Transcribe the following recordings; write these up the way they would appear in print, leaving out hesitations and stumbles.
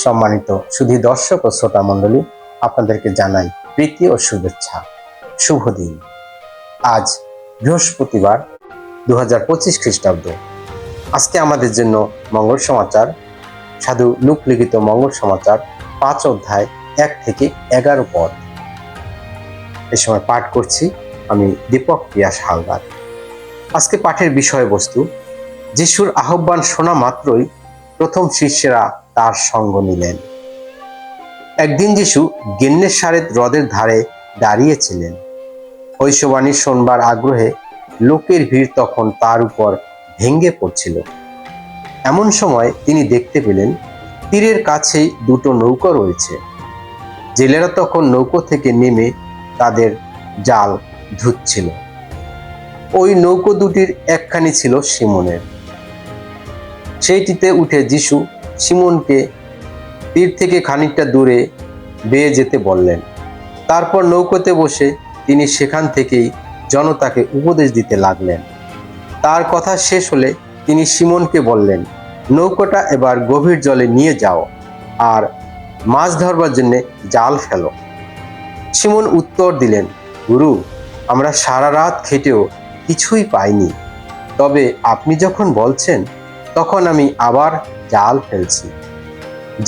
সম্মানিত শুধু দর্শক ও শ্রোতা মণ্ডলী, আপনাদেরকে জানাই প্রীতি ও শুভেচ্ছা। শুভ দিন। আজ বৃহস্পতিবার 2025 খ্রিস্টাব্দ। আজকে আমাদের জন্য মঙ্গল সমাচার, সাধু লুক লিখিত মঙ্গল সমাচার 5 অধ্যায় 1 থেকে 11 পদ। এই সময় পাঠ করছি আমি দীপক পিয়াস হালদার। আজকে পাঠের বিষয়বস্তু, যিশুর আহ্বান শোনা মাত্রই প্রথম শিষ্যেরা তার সঙ্গ নিলেন। একদিন যিশু গেন্নেসারেত হ্রদের ধারে দাঁড়িয়েছিলেন। ভবিষ্যবাণী শোনবার আগ্রহে লোকের ভিড় তখন তার উপর ভেঙে পড়ছিল। এমন সময় তিনি দেখতে পেলেন তীরের কাছেই দুটো নৌকা রয়েছে। জেলেরা তখন নৌকো থেকে নেমে তাদের জাল ধুচ্ছিল। ওই নৌকো দুটির একখানি ছিল সিমনের। সেইটিতে উঠে যিশু সিমনকে তীর থেকে খানিকটা দূরে বেয়ে যেতে বললেন। তারপর নৌকোতে বসে তিনি সেখান থেকেই জনতাকে উপদেশ দিতে লাগলেন। তার কথা শেষ হলে তিনি সিমনকে বললেন, নৌকোটা এবার গভীর জলে নিয়ে যাও আর মাছ ধরবার জন্য জাল ফেলো। সিমন উত্তর দিলেন, গুরু, আমরা সারা রাত খেটেও কিছুই পাইনি, তবে আপনি যখন বলছেন তখন আমি আবার জাল ফেলছি।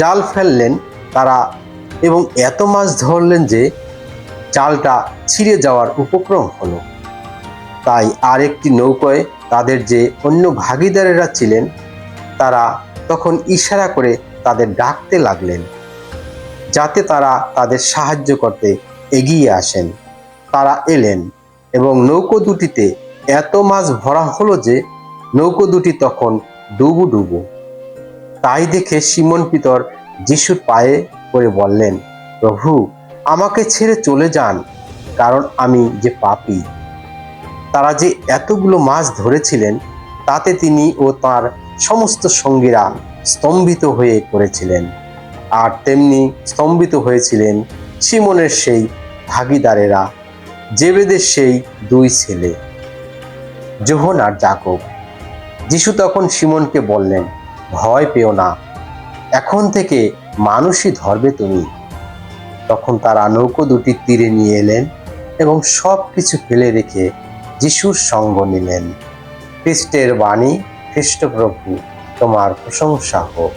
জাল ফেললেন তারা এবং এত মাছ ধরলেন যে জালটা ছিঁড়ে যাওয়ার উপক্রম হলো। তাই আরেকটি নৌকায় তাদের যে অন্য ভাগীদারেরা ছিলেন তারা তখন ইশারা করে তাদের ডাকতে লাগলেন, যাতে তারা তাদের সাহায্য করতে এগিয়ে আসেন। তারা এলেন এবং নৌকো দুটিতে এত মাছ ভরা হলো যে নৌকো দুটি তখন ডুবু ডুবু। তাই দেখে সিমন পিতর যিশুর পায়ে পড়ে বললেন, প্রভু, আমাকে ছেড়ে চলে যান, কারণ আমি যে পাপী। তারা যে এতগুলো মাছ ধরেছিলেন তাতে তিনি ও তার সমস্ত সঙ্গীরা স্তম্ভিত হয়ে পড়েছিলেন। আর তেমনি স্তম্ভিত হয়েছিলেন সিমনের সেই ভাগীদারেরা, জেবেদের সেই 2 ছেলে, যোহন আর যাকব। যিশু তখন সিমনকে বললেন, ভয় পেও না, এখন থেকে মানুষই ধরবে তুমি। তখন তারা নৌকো দুটি তীরে নিয়ে এলেন এবং সব কিছু ফেলে রেখে যিশুর সঙ্গ নিলেন। খ্রিস্টের বাণী। খ্রিস্টপ্রভু, তোমার প্রশংসা হোক।